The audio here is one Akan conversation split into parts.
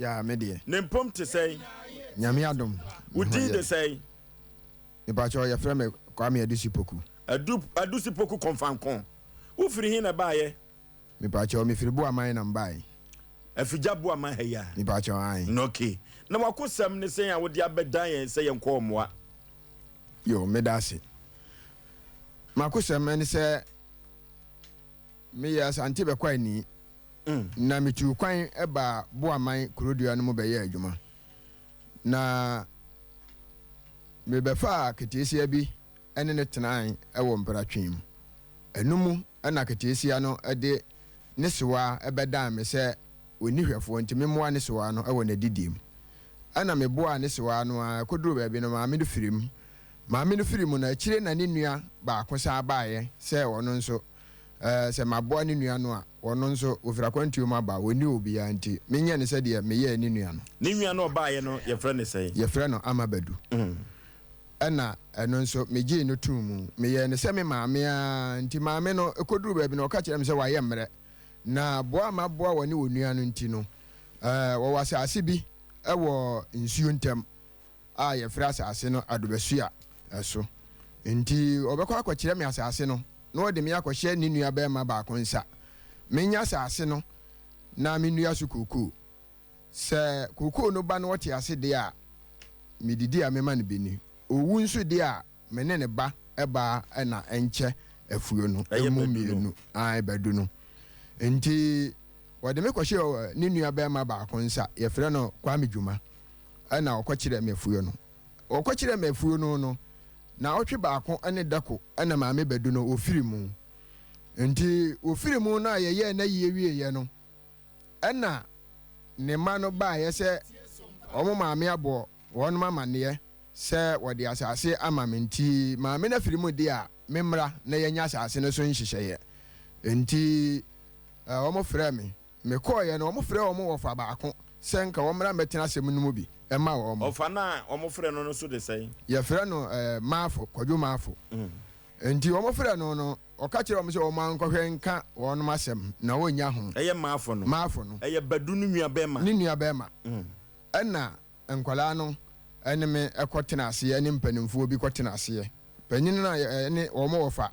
Ya media. Nempom te say. Nyame adom. Udi de say. Ibacho ya frame Kwame Adusipoku. Adusipoku konfankon. Wo firi hin na baaye? Mipacho mi firi bo aman na mbae. Afija bo aman ha ya. Mipacho an. Okay. Na wakosam ne sen ya wo de abedan yen se yen ko omoa. Yo medase. Makosam ne se me ya sante be kwa ni. Na mitu kwan eba bo aman kurodua no mo be ye adwuma. Na me befa ketesia bi ene ne tenan ewo mpratwem. Enumu ana ketesia no ede ne sewa ebedan me se oni hwefo ntimi moa ne sewa no ewo na didim. Ana me boa ne sewa no akoduru ba bi no maame do firim. Maame no firim na akire na ne nua ba akosa baaye se wono nso se maboa ne nua no a wono nso ofira kwantuo ma ba woni obi ya nti menye ne se de me ye ne nua no. Ne nua no baaye no ye frɛ ne sɛ? Ye frɛ no Amabadu. Ana eno nso meji no tumu me ye ne se me maame a nti maame no ekoduru ba bi no ka kire me se wa ye mre na boa ma boa woni wonua no nti no wo wasase bi ewo nsuo ntem a ye frɛ asase no adobasu a eso nti obekwa akokire me asase no na ode me akohye ni nua ba ma ba konsa menya asase no na me nua su kuku se kuku no ba no wote ase de a medidi a mema ne beni owu nso de a mene ne ba eba na enche afuo no emu mienu ai badu no nti wode me kohye ni nua ba ma ba konsa ye frɛ no Kwame Dwuma ana okokire me afuo no okokire me afuo no na otwe baako ene dako ana maame badu no ofiri mu nti ofiri mu na ye na wie ye no ana ne ma no ba ye se omo maame abo won mama ne se wode asase ama me nti maame na firi mu de a memra na yenya asase no so nhyehyeye nti omo frɛ me koye no omo frɛ omo wofa baako senka womra metena asem no mu bi ema wo omo ofa na omo frɛ no so de sɛ ye frɛ no maafo kwadwo maafo nti omo frɛ no oka kire omo se omo ankɔhwɛ nka wonom asem na wonya ho eye maafo no eye badu no nua bema ni nua bema ɛna nkwala no ɛne me ɛkɔtena ase ɛne mpanimfo bi kɔtena ase panyin na ɛne omo wofa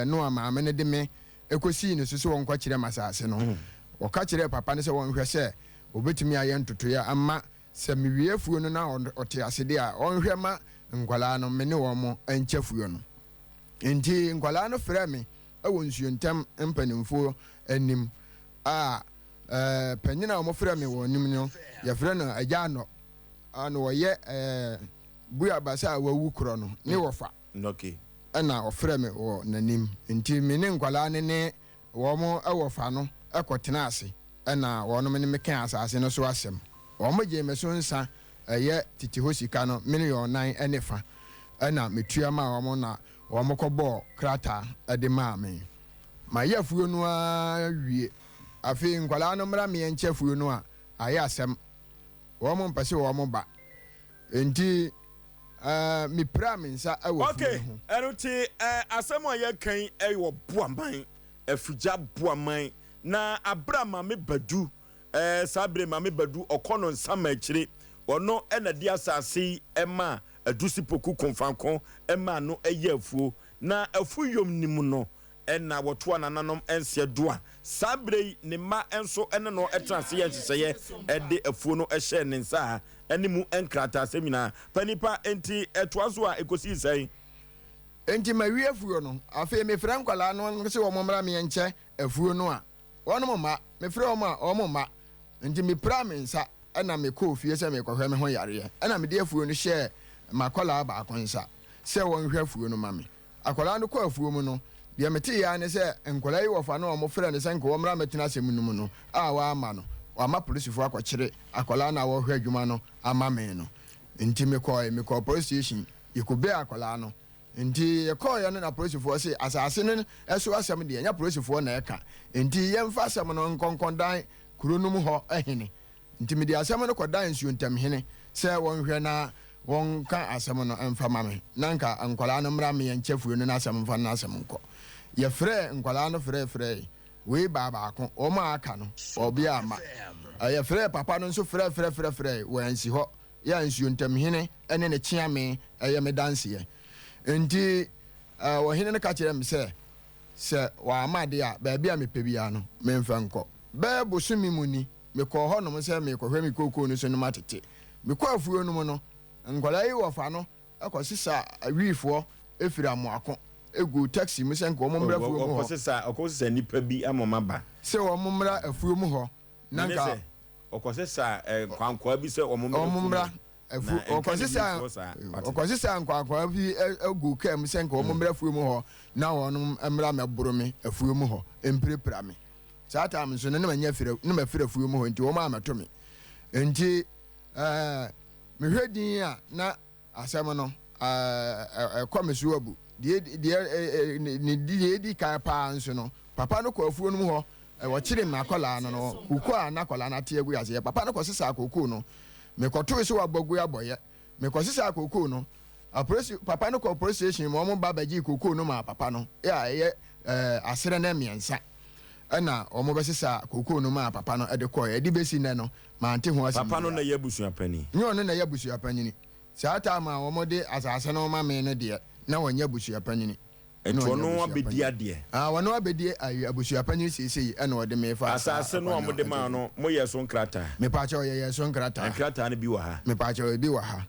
no amaame ne de me ekosi ne so won kwakire masase no oka kire papa ne se won hwɛ sɛ obetumi aye ntotoya ama sɛ mewiefuo no na ɔte ase de a ɔnhwɛ ma nkwala no me ne wɔ mo ankyɛfuo no nti nkwala no frɛ me ɛwɔ nsuo ntam mpanimfo anim a panyina ɔmo frɛ me wɔ nim no yɛ frɛ no agya no ano wɔyɛ buya basa wawu korɔ no ne wɔfa okay ɛna ɔfrɛ me wɔ nanim nti me ne nkwala ne wɔ mo ɛwɔ fa no ɛkɔtena ase ɛna wɔnom ne meka asase no so asɛm wɔn gye me so nsa ɛyɛ titi ho sika no million 9 ɛne fa ɛna metua ma wɔn na wɔn kɔbɔ krata ɛde ma me ma yɛ fuo no a wie afi nkwala no mra me nkyɛ fuo no a ayɛ asɛm wɔn mpɛse wɔn ba enti me pra me nsa ɛwɔ okay ɛno ti asɛm a yɛ kan ɛwɔ boaman afugya boaman na abra mame badu sabre mame badu okono nsama akire ono ena di asase ema Adusipoku konfankon ema no eye afuo na afuyom nim no ena woto anananom ense doa sabre ne ma enso ene no etrase ye nhyehyeye ede afuo no ehye ne nsa ene mu enkrata semina panipa enti etoazo a ekosi sai enti ma wi afuo no afi me fra nkwala no se wo momra me enche afuo no a wono ma me frɛ omo ma nti me pra me nsa ana me kɔ fie sɛ me kɔhwɛ me ho yare ana me de afuo no hyɛ makola ba akonsa sɛ won hwɛ afuo no ma me akola no kɔ afuo mu no de me te ya ne sɛ nkola yi wɔfa no omo frɛ ne sɛ nko wɔmra metena asɛm no mu no a wa ama no wa ma polisifo akɔkyere akola na wo hwɛ adwuma no ama me no nti me kɔ police station yikobe akola no nti yekoye no na polisifo se asase no eso asem de nya polisifo na eka nti yemfa asem no nkonkondan kuronum ho ehene nti me de asem no kodan nsuo ntam hene se won hwe na won ka asem no emfa mame nanka ankwala no mra me yenchefuo no na asem mfa na asem nko ye frɛ nkwala no frɛ we baba ko o ma aka no obi ama aye frɛ papa no nso frɛ wansi hɔ ya nsuo ntamhene ene ne kyeame aye me danse enti wo hene no ka kyerɛ me sɛ wa amade a ba bia me pebia no me mfa nkɔ ba bosumi mu ni me kɔ hɔ no sɛ me kɔhwɛ me kokoo no so no matete me kɔ afuo no mu no nkwala yi wɔ fa no akɔsesa awifoɔ efiri amoako egu taxi mu sɛ nka wɔn mmra afuo mu hɔ ɔkɔsesa nipa bi amoma ba sɛ wɔn mmra afuo mu hɔ na nka ɔkɔsesa kwankwa bi sɛ wɔn mmra ɔkɔsesa nkwankwa bi egu kaa mu sɛ nka wɔn mmra afuo mu hɔ na wɔn mmra mɛboro me afuo mu hɔ empirepira me saa time nso ne ma nya fira ne ma fira afuo mu hɔ nti wɔn amato me nti mehwɛ din a na asɛm no kɔmesu abu die di kan paa nso no papa no kɔ afuo no mu hɔ wɔkyere me akɔlaa no kuku a na akɔlaa no te agu aseɛ papa no kɔsesa akoko no mekɔtoo so wabɔgu abɔyɛ mekɔsesa akoko no papa no kɔ police station ma ɔmo ba bagye koko no ma papa no ɛyɛ asere na mmiɛnsa ɛna ɔmo bɛsesa koko no ma papa no ɛde kɔɛ ɛde bɛsi nɛ no mante ho asɛm papa no na yɛ busua pani nyɛ ɔno na yɛ busua pani saa taa ma ɔmo de asase no ma me no deɛ na wɔnyɛ busua pani ɛto ɔno abɛdi adeɛ wɔno abɛdi abusua pani siesie ɛna ɔde me fa asase no ɔmo de ma no moyɛ so nkrataa mepaakyɛ ɔyɛ so nkrataa nkrataa no bi wɔ ha mepaakyɛ bi wɔ ha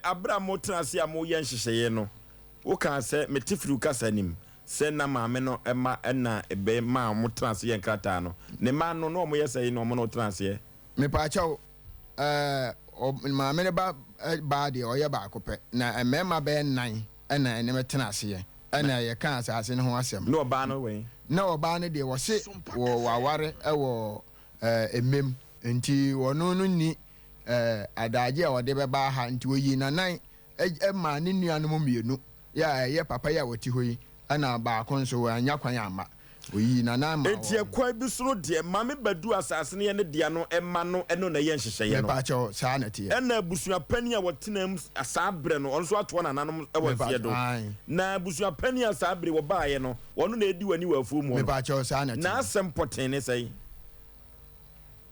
abra mo tena ase a moyɛ nhyehyɛeɛ no woka sɛ mete firi kasa nim sɛ na maame no ɛma ɛna ɛbɛ ma mo tena ase yɛ nkrataa no ne ma no na ɔmo yɛ sɛ no ɔmo no tena ase mepaakyɛ maame ne ba deɛ ɔyɛ baako pɛ na mmarima bɛyɛ 9 ɛna ɛne mɛtena aseɛ ɛna yɛka asase no ho asɛm na ɔbaa no wɛn na ɔbaa no deɛ wɔse wɔaware ɛwɔ emem nti wɔno no ni adagye a wɔde bɛba ha nti wɔyi nanan ɛma ne nuanom mmienu yɛ ɛyɛ papa yi a wɔte hɔ yi ɛna baako nso wɔanya kwan ama oyi nanan ma enti ɛkwan bi so deɛ maame badu asase no yɛ ne deɛ no ɛma no ɛno na yɛ nhyehyɛeɛ no mepaakyɛw saa na teɛ ɛna abusua pani a wɔtena mu saa berɛ no ɔno nso atoɔ nananom ɛwɔ mfeɛ do na abusua pani a saa berɛ wɔbaeɛ no ɔno na ɛdi w'ani wɔ afuo mu mepaakyɛw saa na teɛ na asɛm pɔtee ne sɛi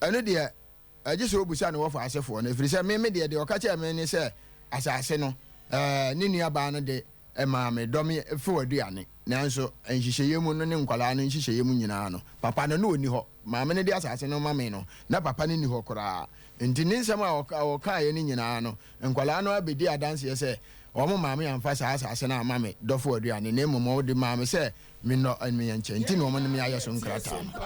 ɛno deɛ agye sɛ obusa ne wɔfa asefoɔ no ɛfiri sɛ meme deɛ ɔka kyerɛ me ne sɛ asase no ne nuabaa no de ɛma me dɔm fɛ w'aduane nanso nhyehyɛeɛ mu no ne nkwalaa no nhyehyɛeɛ mu nyinaa no papa no na ɔni hɔ maame no de asase no ma me no na papa no ni hɔ koraa nti ne nsɛm a ɔkaeɛ no nyinaa no nkwalaa no abɛdi adanseɛ sɛ ɔmo maame amfa saa asase no ama me dɔfo w'aduane na mmom ɔde maame sɛ menɔ meyɛ nkyɛn nti na ɔmo no me ayɛ so nkrataa no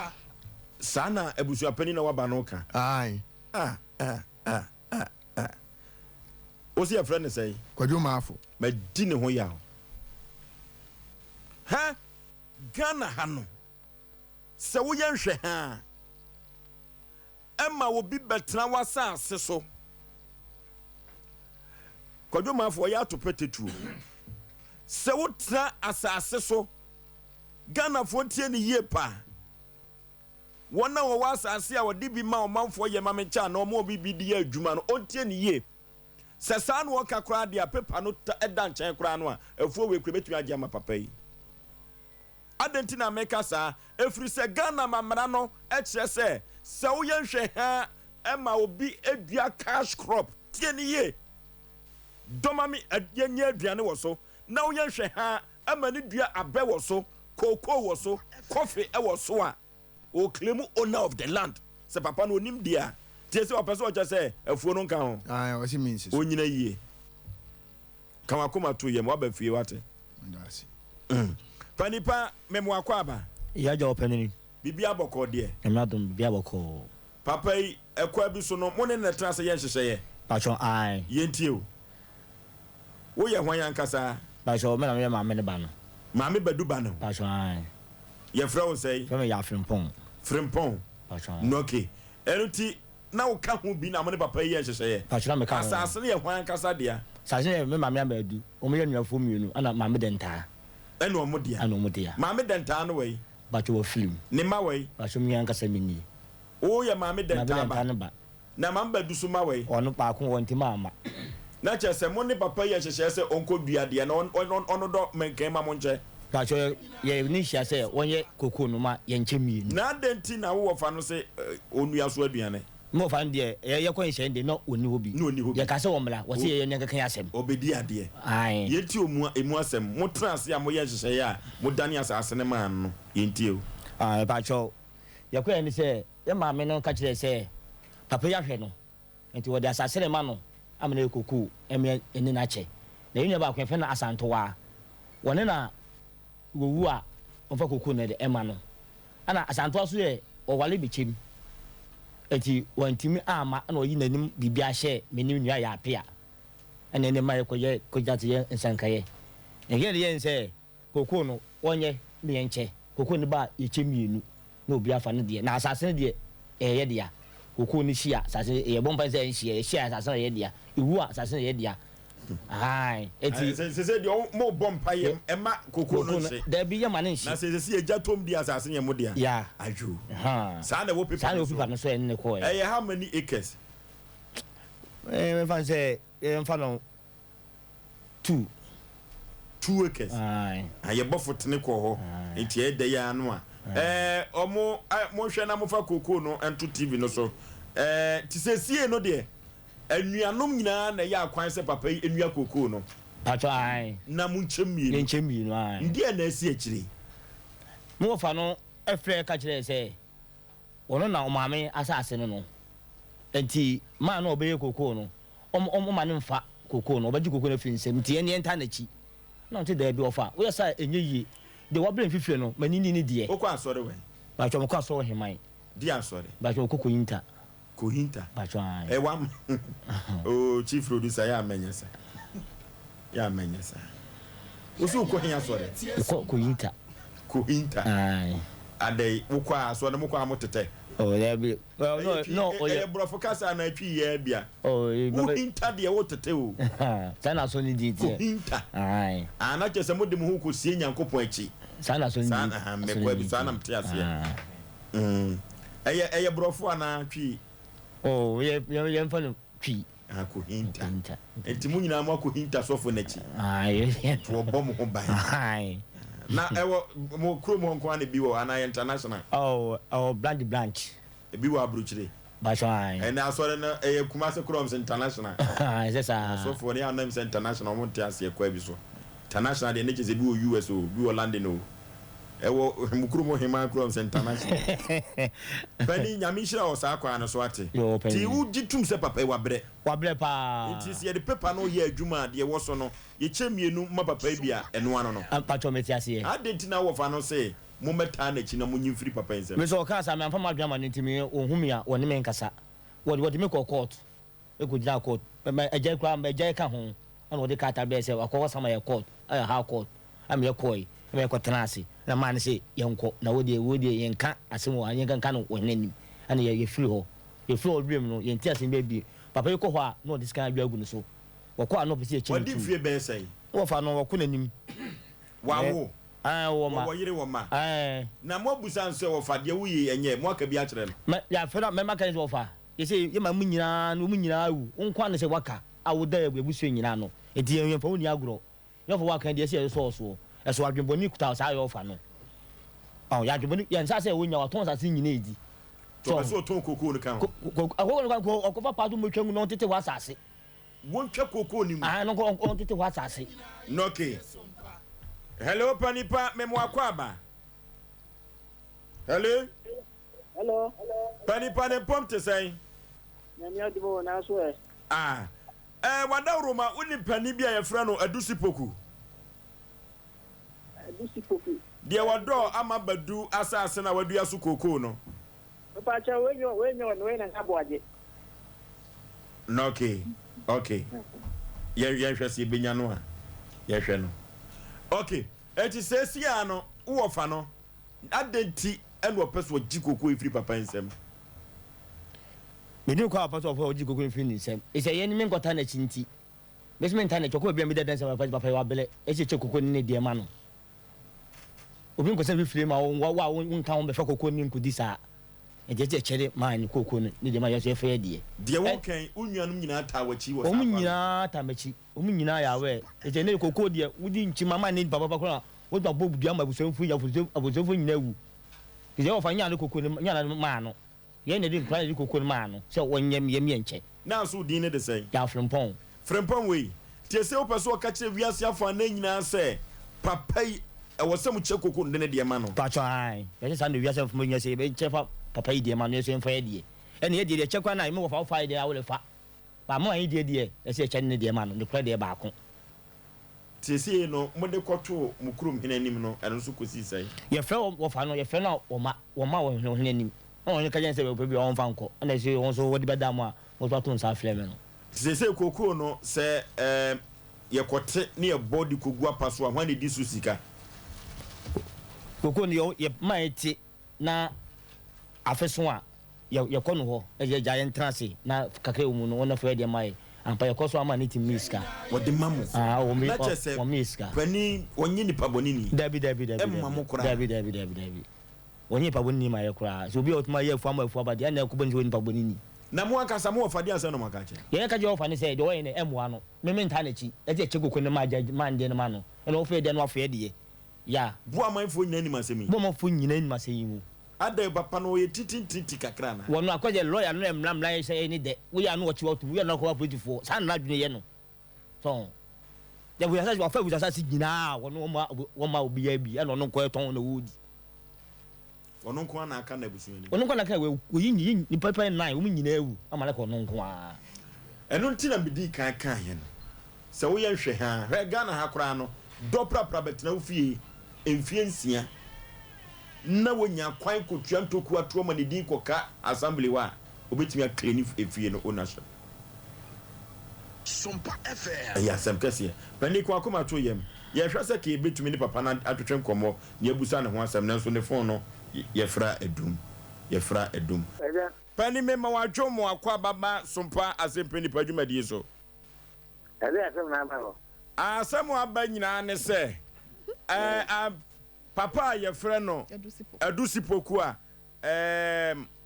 saa na abusua pani na waba no ka ai wosi yɛfrɛ ne sɛi kwadwomaafo madi ne ho yaw ha Ghana ha no sɛ woyɛ nhwɛ ha ɛma wobi bɛtena w'asase so kwadwomaafo ɔyɛ ato pɛtɛtuo sɛ wotena asase so Ghanafoɔ tie ne yie pa wɔn a wɔwɔ asase a wɔde bi ma ɔmanfoɔ yɛ mamenkyɛ na ɔmo obi bi di yɛ adwuma no ɔntie ne yie sɛ saa no wɔka koraa deɛ pepa no ɛda nkyɛn koraa no a afuo wei kura bɛtumi agye ama papa yi adɛnti na meka saa ɛfiri sɛ Ghana mamara no ɛkyerɛ sɛ woyɛ nhwɛ ha ɛma obi adua cash crop tie ne yie dɔma me yɛnyɛ aduane wɔ so na woyɛ nhwɛ ha ɛma ne dua abɛ wɔ so cocoa wɔ so coffee ɛwɔ so a o claim owner of the land sɛ papa no onim dia tie sɛ ɔpɛ sɛ ɔkyɛ sɛ afuo no nka ho ɔsi minsi onyina yie kama koma to yɛ mo aba fie wate panipa memo akɔ aba ya ja openini bibi abɔkɔ deɛ emadum bibi abɔkɔ papa yi ɛkɔ bi so no mo ne na tra sɛ yɛ nhyehyɛ patron ai yɛntie o wo yɛ hwan yankasa patron me na me maame ne ba no maame badu ba no patron ai yɛfrɛ wo sɛi fɛm ya frimpon patron no okay ɛnuti na wo ka ho bi na mo ne papa yi yɛ nhyehyɛ patron me ka asase ne yɛ hwan yankasa dia sase me maame abadu o me yɛ nuafo mienu ana maame denta ɛna ɔmo dia maame denta no wei bacho wo film ne ma wei bacho mi yankasa minni o yɛ maame denta ba na maame badu so ma wei ɔno paako wɔn ti mama na kyerɛ sɛ mo ne papa yi nhyehyɛ sɛ ɔnkɔ dua deɛ na ɔno dɔ menkan ma mo nkyɛ Pacho ye ni hia say wonye koko no ma ye nchemi ni na denti na wo fa no say onua so aduane mo fa ndie ye ko nhye ndi no oni hobi ye ka se wo mla wo se ye nyanka kan asem obedi ade ai yeti emu asem mo trans ya mo ye hyehyɛ ya mo dani asase ne man no yenti o ai pacho ye ko ni say ye ma me no ka kire say papa ya hwɛ no enti wo de asase ne ma no amene koko emi eni na che na yin ba ko fe na asantowa wone na wowu a onfa koko na de ema no ana asantowa so ye owale bichem eti wantimi ama na oyi nanim bibia hye menim nua ya apia ene ne mai koye kojate ye nsankaye ege de ye nse koko no wonye me yenche koko ni ba yechemienu na obi afa ne de na asase ne de ye de ya koko ni hia asase ye bompa se hia asase ye de ya iwu asase ye de ya ai eti se de mo bompa ye ema koko no hye da bi ye mane hye na se ye jatom di asase ye mo de ya aju ha sa na wo pepa no so enne ko eh how many acres me fan say no 2 acres ai aye bofotene ko ho enti e de ya no a omo mo hwe na mo fa koko no ento tv no so ti se sie no de anuanom nyina na ya akwan se papa yi enua koko no pacho ai na mu nchemienu ai ndi na asi akire mo fa no efre ka kire se wono na omame asase no enti ma na obeye koko no ma ne mfa koko no obaji koko no finsem tie ne enta na chi na nti da bi ofa wo yesa enye yi de wo blen fifire no manini ni de okwa asore we pacho mo kwa so heman di asore pacho koko yinta kohinta pacho ai wam oh chief producer ya menyesa usu kohin asore kohinta ai ade ukwa asore mo kwa motete oh there be well no brofo kasa na twi ya bia oh kohinta de wotete o sana so ni di tie kohinta ai ana chese mo de mo hu ko sie nyankopon achi sana so ni sana ha me kwa bi sana mte ase eye brofo ana twi oh ye mfano twi kohinta enti mu nyina mo kohinta sofo na chi ai to bom ho ban ai na ewo mo kro mo nko ana bi wo ana international branch bi wo abruchire pacho ai and asore na kumase kroms international ai sesa sofo ne anam se international mo te ase kwa bi so international de ne chese bi wo US o bi wo London o ewo mukuru mo hima kroms international pani nyamishira o sa kwa na so ate ti uji tum se papa wa bre pa it is ye the paper no ye adwuma de wo so no ye chemienu ma papa bia eno ano no pacho meti ase adentina wo fa no se mo meta na chi na mo nyimfiri papa nse me so ka sa me amfa madwama ne ntimi ohumia woni me nkasa wodi me ko court e ko jira court me eje kwa me eje ka ho ana wodi ka ta be se akọ sama ye court ay ha court am ye koi me ko tenase na man se yenko na wodi yenka asem wo anye kan no wonani ana ye firi ho wiem no ye nti asem be papa yeko ho a no diska adwa agu no so woko ano pese ye chi wodi fie be sai wo fa no woko nanim wawo wo ma wo yire wo ma na mo busan so wo fa de wo ye enye mo aka bi a kire no ya fera me maka wo fa ye se ye ma munyina no munyina wu onko na se waka awoda ebusu nyina no enti ye fa woni agro ye fa waka de se so eso adwemboni kuta sa yo fa no ya adwemboni ya nsa se wonya waton sa sin nyina edi so ton koko no kan ko okofa padu mo twangu no tete wa asase won twa koko ni mu no ko tete wa asase no okay hello panipa memo akwaba hello panipa ne pomte sai nyame adibo na so wada roma uni pani bia ye fra no adusipoku dia wado ama badu asase na wadu asu koko no papa cha wenyo no na ngaboaje no okay ye hwese benya no a ye hwe no okay eti sesi ano wo fa no adenti eno peso gi koko ifri papa nsem me ni kwa papa so gi koko ifri nsem e se ye ni me nkota na chinti me nta na choko bia me dadan se papa wa bele e se koko ni de ma no obi nko se bi fire ma wa nka won be fa koko ni nkudi sa e je chere ma ni koko ni de ma yo se fa de wo kan unuanum nyina ta wachi wo sa omu nyina ta machi omu nyina ya we e je ne koko de wudi nchi mama ni baba ko wo to bobu dua ma busenfu ya abusenfu nyina wu je wo fa nya ne kokko ne nya na ma no ye ne di nkra ne kokko ne ma no se wonyem ye nche na so din ne de say ya frempon we tie se opeso ka kire wiase afa na nyina se papa yi e wo se mu che kokko ne de ma no pa chai ye se ande wiase afa nya se be che fa papa yi de ma no se mfa ye de ene ye de che kwa na me wo fa fa de a wo le fa ba mo yi de e se che ne de ma no ne kra de ba ko tie no mo de kwoto mu kurum hinanim no eno so kosi sai ye fe wo fa no ye fe na wo ma wo hinanim on ne ka jen se be bi on fa nko na se won so wo di beda mo a wo to nsa fleme no tie kokko no se ye kote ne ye body kogu apaso a hwan di so sika kokko ne ye maiti na afeso a ye kono ho ye giant trance na kakre mu no wona fa de mai ampa ye koso ama ne ti miska wo de mamu wo miska pani wonyi ni pabonini dabi mamu kura dabi wonyi pabonini ma ye kura so bi otuma ye fu aba de na kubon woni pabonini na mo aka samu ofade asa no makache ye ka je ofane se de wo ne emwa no me nta na chi e je chekoko ne ma de ne ma no e no fe de no afa de ya bu amanfo nyina ni masemi bo mo fu nyina ni masemi mu ada papa no ye titi kakra na wono akwaje lawyer no emlamla ye say ni de we ya no wachi watu we na ko politifo san na dwene ye no so ya bu yasa wa fa bu yasa si gina wono ma obi ya bi e no no ko ton na wodi wono ko na aka na busu ni wono ko na ka we yin ni papa 9 wo nyina ewu amala ko no nko a eno ntina bidi kan ye no se wo ye hwe ha hwe Ghana ha kora no do prapra betina wo fie emfie nsia na wonya kwan kotua ntoku atuo ma ne din koka assembly wa obetimi akleni efie no ownership SOMPA FM ya samkase pani ko akoma to yem ye hwese ke betumi ne papa na atwetwe nkomo ne abusa ne ho asem nanso ne phone no ye fra edum pani me ma wadwo mo akwa baba SOMPA asempeni padwumadie so asem na ba asem aba nyina ne se papa ye frɛ no adusipoku a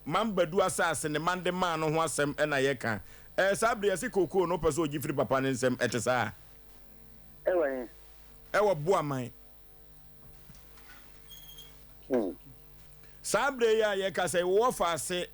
mambadu asase ne mande ma no ho asem na ye kan sabre ye se kokoo no pese ogifiri papa ne nsem etesa ewo boaman sabre ya ye ka se wo fa se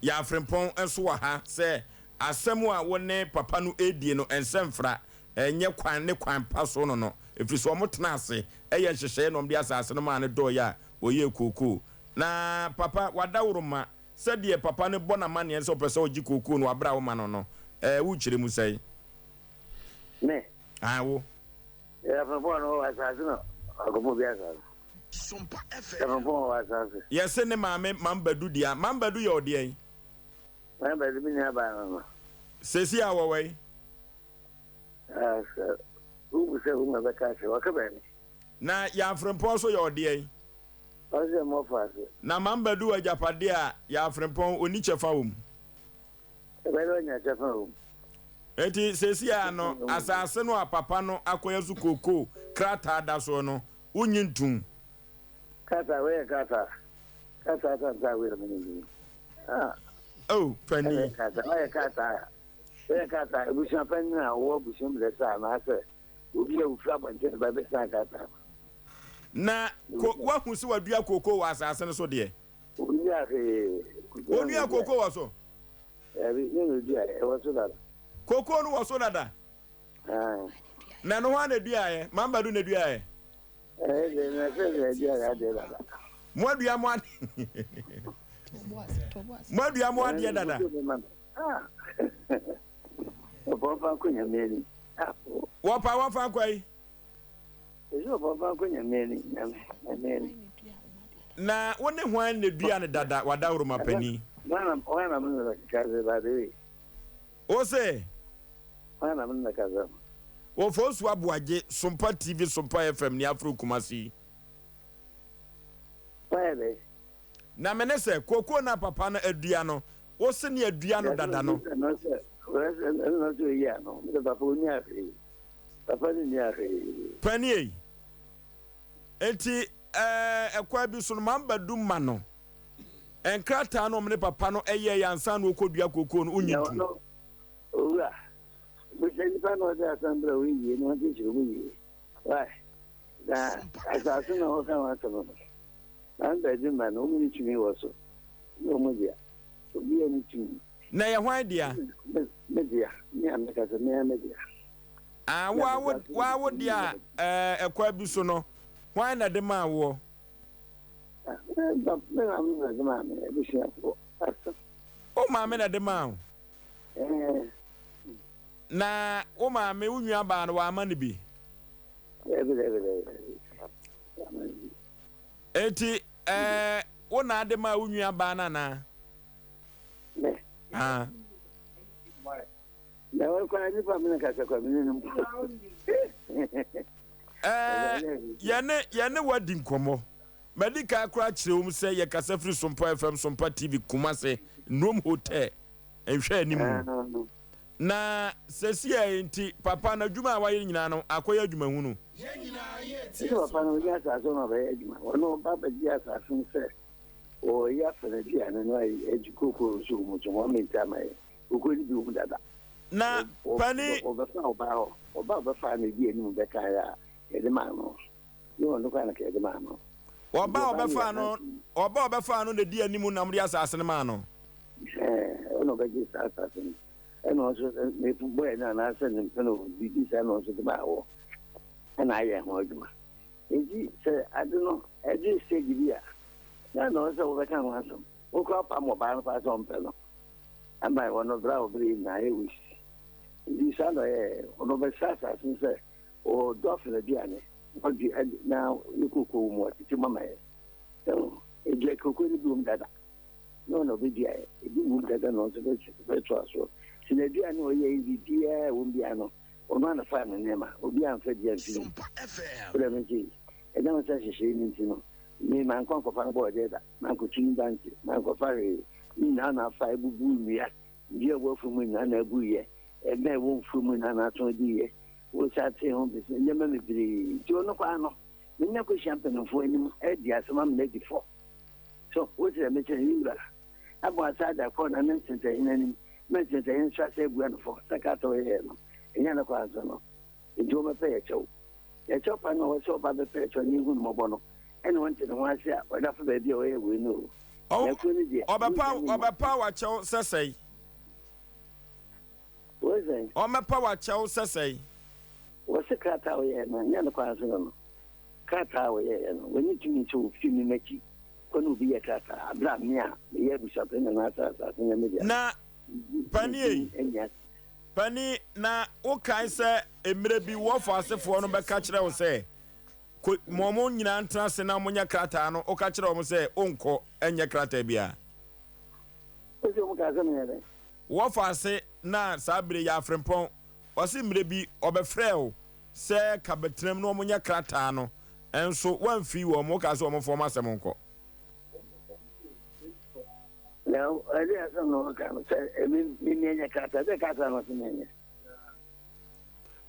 ya afrempon enso wa ha se asem a wo ne papa no edie no ensem fra enye kwan ne kwan paso no efiri so mo tena ase eye hyehye no mde asase no ma ne do ya oye kokoo na papa wadawroma sɛdeɛ papa ne bɔ na ma ne nso pɛsɛ ogi kokoo no abra wo ma no wo kyerɛ mu sɛi ne wo ya papa no asase no agobo bi asase SOMPA FM ya papa asase yɛse ne maame mambadu dia mambadu yɛ ɔdeɛ mambadu bi ne ba no sesi a wɔwɔi se uma bakache wakabani na ya frempon so yɛ ɔdeɛ ɔse mo fase na mambadu ajapade a ya frempon oni chefa wom ebelo nya chefa wom eti sesi a no asase no a papa no akoya su kokoo krata da so no unyintum kata we kata ta we meni pani kata ebusia pani na wo busia mlesa na ase obi e ufra bante ba be sa kata na wa hu se wadua kokoo wa asase no so de oni a kokoo wa so ni dia e wa so dada kokoo no wa so dada na no wa na dua ye mambadu na dua ye na se dia ya de dada modua mo ade modua mo ade dada Papa kunya meni. Wafa kwai. Ejo papa kunya meni, meni. Na wone hwan ne dua ne dada wadawro mapani. Wana mna kaze bade. Ose. Wana mna kaze. Wo fosu abuaje SOMPA TV SOMPA FM ni Afro Kumasi. Wale. Na menese kokoo na papa na adua no. Wo se ne adua no dada no. No to ya no. Me papa unya fe. Papa ni nya fe. Pani ei. Enti ekwa bi so no mambadu ma no. Enkrata no me papa no eye yansa no okodua kokoo no unyitu. No. Ora. We say pa no da assembly we no ti chiru mu yi. Why? na asase na wɔka wɔn asɛm no na mbɛdi ma na wɔn tumi wɔ so na wɔn deɛ obi yɛ ne tumi. Na yɛ hwan dia? Media, me amekasa me media. Wa dia ekwa bi so no. Hwan na de ma wo? Me na de ma me bi sia ko. O ma me na de ma wo. Na o ma me unua ba na wa ma ne bi. Eti o na de ma unua ba na na. Ah. Na wọ́n kọ́ ẹni fún mi kàṣẹ kọ́ mi nínú. Yẹne wadi nkɔmɔ. Medical kura kyerɛ wɔn sɛ yɛ kasa firi SOMPA FM SOMPA TV Kumase Nom Hotel nhwɛ anim. Na sɛsi yɛ nti papa na adwuma a wayɛ nyinaa no akɔyɛ adwuma hunu. Ɛsɛ papa na oyi asase no ɔbɛyɛ adwuma. Ɔno ɔba bɛgye asase no sɛ ɔyɛ afɛnɛ bi a no ayɛ adwu kokoro so mu so wɔn mɛnti ama yɛ. Okori bi wɔn dada. Na pani ọba na di anim bɛka ya yɛde maa no ne wɔn kwan na yɛde maa no ọba ɔbɛfa no na di anim na mo de asase no maa no ɔna ɔbɛgye saa asase no ɛna ɔso mefu bɔyɛ no anaasɛ ne mpɛ no bibi saa na ɔso de maa wɔ ɛna ayɛ ho adwuma enti sɛ ade no ɛde stage bi a na ɔsɛ wɔbɛka ho asɛm wokɔ apam ɔbaa no pa sɛ ɔmpɛ no ama wɔn bra ɔbere na ayɛ wisi ndi saa na ɔno bɛsa asase sɛ ɔdɔfo na duane ɔde na ne koko mu ɔtete mama yɛ ɛdi koko ne bi wom dada na ɔna ɔbɛdi ayɛ ebi wom dada na ɔnso bɛto aso si na duane ɔyɛ ebi biara wɔm bia no ɔno ana fa ne nneɛma obi amfa di amfi mu ɔdɛ me nti ɛdam sɛ hyehyɛ ne nti no me mankɔ nkɔfa no bɔɔde da mankɔtumi banki mankɔfa hwee nyinaa na afa ebubu nnua ndi a wɔafu mu nyinaa na agu yɛ ɛbɛn wɔn mfu mu na n'ato di yɛ wɔsa te ho bisi nneɛma bebree nti ɔno kwan no menya kɔhyia mpanimfoɔ anim ɛdi asɛm ama n'adi fɔ so wosi dɛ mekyɛ ne wura abɔ asa ada kɔ na ne nsensɛn n'anim ne nsensɛn nso asɛ egu ano fɔ saka atɔ yɛ no enya ne kwan so no nti wɔbɛpɛ yɛkyɛw pa no wɔsɛ ɔba bɛpɛ yɛkyɛw ne ihu mmɔbɔ no ɛna wɔn te ne ho ase a wɔde afɔ baabi a wɔyɛ wei no ɔbɛpa wakyɛw sɛsɛe ɔmɛpa wakyɛw sɛsɛe wɔsɛ krataa wɔyɛ no nyɛ no kwan so no krataa wɔyɛ no wɔne tumi nkyɛ wɔ fii me m'akyi kɔ ne obi yɛ krataa aberɛ a me a meyɛ abusuapɛ na naasase nyɛ media na pani na wokae sɛ mmerɛ bi wɔfa asefoɔ no bɛka kyerɛ wo sɛ mɔmo nyinaa ntena ase na monyɛ krataa no woka kyerɛ wɔn sɛ wonkɔ ɛnyɛ krataa biara wɔfa ase na saa bere yɛ afrempɔn ɔse mmerɛ bi ɔbɛfrɛ wo sɛ ka bɛtenam na ɔmonyɛ krataa no ɛnso woamfii wɔ mo woka sɛ ɔmofɔ m asɛm nkɔ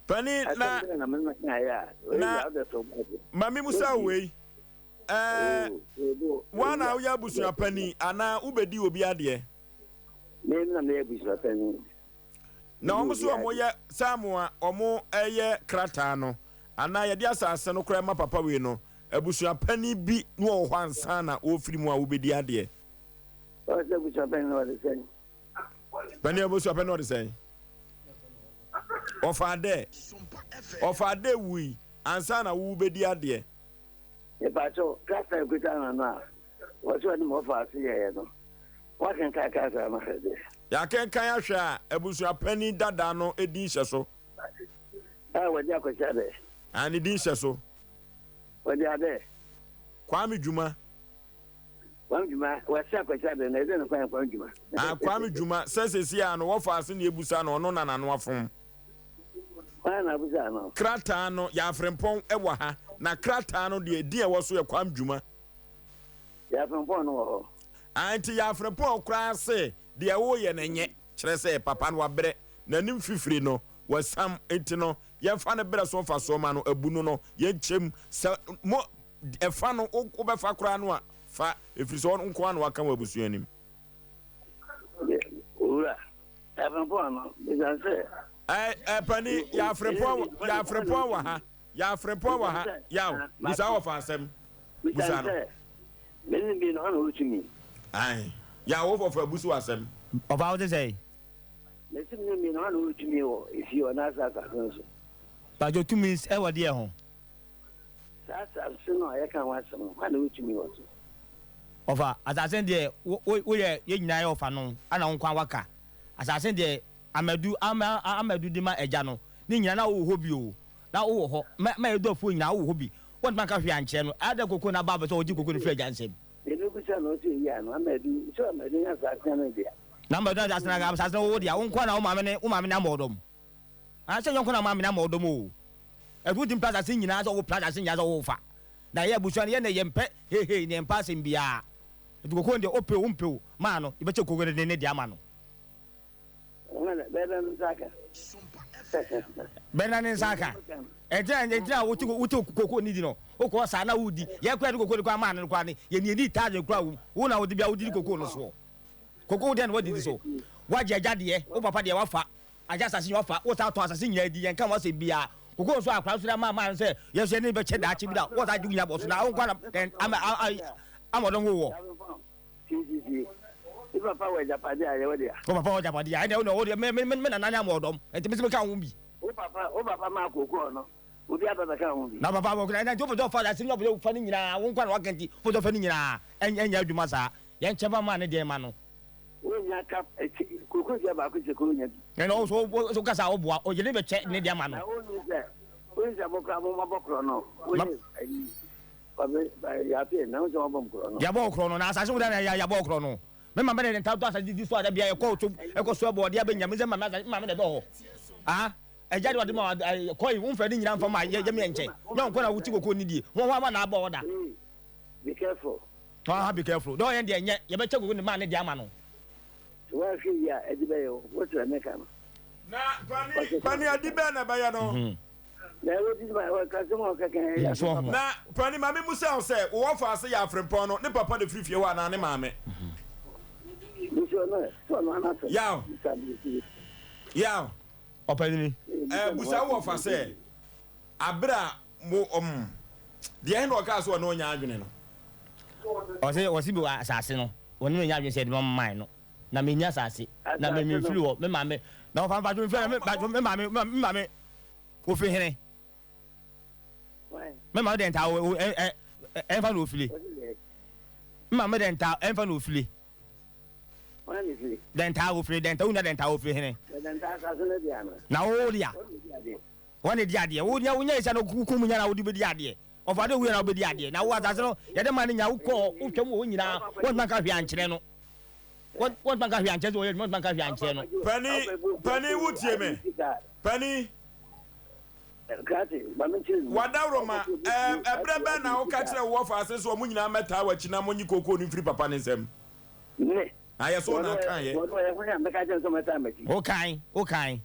pani na mame mu sa wei woana woyɛ abusua pani anaa wobɛdi obi adeɛ na ɔmo so ɔmo yɛ saamo a ɔmo ɛyɛ krataa no anaa yɛde asase no koraa ma papa wei no abusua pani bi na ɔwɔ hɔ ansa na ɔfiri mu a wobɛdi adeɛ pani abusua pani ɔde sɛn ɔfa adɛ wui ansa na wobɛdi adeɛ ɛbaakyɛw krataa ekuta no no a wɔsɛ ɔde ma ɔfa ase yɛyɛ no wakenkan krataa no hwɛ dɛ yɛakenkan ahwɛ a abusua pani dada no ɛdin hyɛ so wɔde akɔhyɛ dɛ ne din hyɛ so wɔde adɛ Kwame Dwuma wɔsɛ akɔhyɛ dɛ na ɛdɛ no kwan Kwame Dwuma Kwame Dwuma sɛ sɛsi a no wɔfa ase ne ebusa no ɔno na nano afom na abusa no krataa no yɛ afrempɔn ɛwɔ ha na krataa no deɛ din ɛwɔ so yɛ Kwame Dwuma yɛ afrempɔn no wɔ hɔ anti yɛ afrempɔn koraa se deɛ woyɛ no nyɛ kyerɛ sɛ papa no wabrɛ n'anim fifiri no wasam enti no yɛmfa no berɛ so mfa so ma no abu no yɛnkyɛm sɛ mo ɛfa no wobɛfa koraa no a fa ɛfiri sɛ ɔno nko a na waka wɔ abusua anim owura afrempɔn no bisan sɛ pani yɛ afrempɔn wɔ ha ya frempo wa ha ya busa wo fa asem busa no men bi no no rutumi ai ya wo for busu asem Oba wo say lesim no mi no no rutumi wo ifi o na sa so ba jo 2 minutes e wo de ho sa so no ya kan wa so ma no rutumi wo so Ofa asasen de wo ye nyina ye ofa no ana nkwa waka asasen de amadu di ma eja no ni nyina na wo ho bi o na wo ho ma edofo nyina wo ho bi won man ka hwe anche no ada koko na baba so oji koko ni fre eja nsem ebe ku sa no so ya no amadu ya sa kan no dia na amadu da asana ga asana wo dia wo nkwa na wo maame na modom ase nyonko na maame na modom o edu dim plaza sin nyina so wo plaza sin nyina so wo fa na ye busuan ye na ye mpe he ne mpa sem bia edu koko de ope wo mpe o ma no ibeche koko ne dia ma no Benanin Saka. Eja wuti koko ni di no. Oko sa na wudi. Ye kwa koko ni kwa ma no kwa ni. Ye ni taje kwa wo na wudi bia wudi koko no so. Koko de no wadi so. Waje aja de wo papa de wafa. Aja sase wafa. Wo ta to asase nya di ye kan wa se bia. Koko so akwa so da ma se ye se ni be che da chi bi da. Wo ta ju nya bo so na wo kwa na amodon wo. Papa wa japade aye wo dia. Ko papa wa japade aye no wo me na nanya modom. Enti me se ka wo bi. O papa ma kokoro no. Obi ababa ka ho bi. Na papa wo na nti obodo fa da sin obodo fa ni nyina wo nkwa na wakanti obodo fa ni nyina enya adwuma sa. Ye ncheba ma ne de ma no. Wo nya ka kokoro je ba ko je ko nya. No so kasa wo boa o je ne be che ne de ma no. Na wo ni se bokra mo ma bokro no. Wo ni ba ya pe na wo je mo bokro no. Ya bokro no na asase wo da ya bokro no. Me mama de nta to asa di so ada bia e ko to e ko so abo de abenya me ze mama de do ah e jade wade ma ko yi wo mfa ni nyina mfa ma ye me enche no nko na wuti koko ni die wo wa na aba oda be careful be careful do ye de enye ye be che koko ni ma ne de ama no wa fi ya e di be yo wo tra me ka na pani adibe na ba ya no na wo di ma wa ka so mo ka kan ya na pani mama musa o se wo fa ase ya frempon no ne papa de frifie wa na ne maame Yaw. Openi. Busa wo fa se. Abra mo de en o ka so no nya adwene no. O si bi asase no. Woni me nya adwene se de mo man no. Na me nya asase. Na me fili wo me maame. Na fa fa me maame. Wo fi hene. Me maame de nta wo en fa no fili. Me maame de nta en fa no fili. Denta wo free denta una denta wo free hene denta ka so le dia no na wo dia woni dia de wo nya isa no kukum nya na wo di be dia de o fa de wo na wo be dia de na wo asase no ye de ma nya wo ko wo twam wo nyina wo man ka hwe ankyere no wo man ka hwe ankyere wo ye man ka hwe ankyere no pani wutie me pani wadawro ma ebrebe na wo ka kire wo fa asase so mo nyina meta wa china mo nyi koko ni free papa ne nsem ne aye so na kan ye okay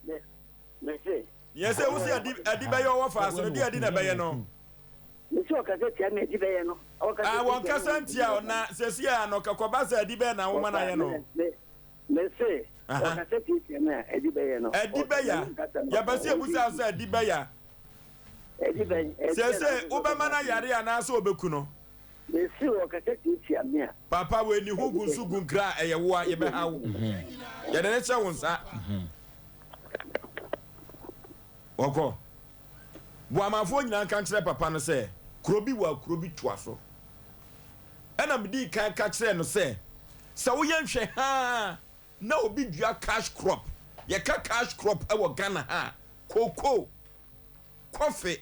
me say yes e wusi adi be yo wo fa so di adi na be ye no me say o ka se tia na adi be ye no won ka santia na sesi ya no ka koba sa adi be na wo mana ye no me say o ka se tia na adi be ye no adi be ya ba se busa sa adi be ya adi be sese wo be mana yare ana so obeku no Mesi wo ka se tia me papa we ni hugu sugu nkra eye wo ye be hawo ye de ne che wo nsa oko bo amafo nyina kan kire papa no se krobi wa krobi toa so ena medi kan ka kire no se wo ye nhwe ha na obi dua cash crop ye ka cash crop e wo Ghana ha cocoa coffee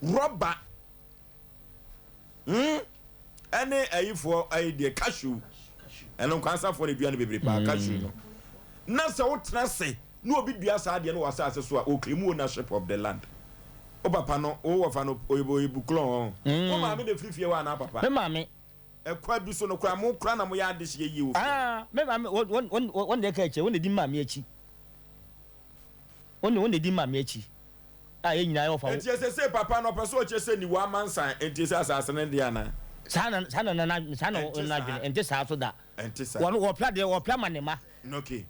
rubber ene ayifo de cashew eno kwansa for the dua no bebre pa cashew no na se wo tena se na obi dua sa de no wasa ase so a o claim ownership of the land o papa no o wo fa no oyibu klon o ma me de frifie wa na papa me mame e kwa bi so no kwa mo kra na mo ya de hye yi wo me mame won de ka eche won de di mame echi won de di mame echi ye nyina yo fa wo enti se papa no pese o che se ni wa mansan enti se asase ne dia na sana na dwene enti sa so da enti sa wo pla de wo pla manema okay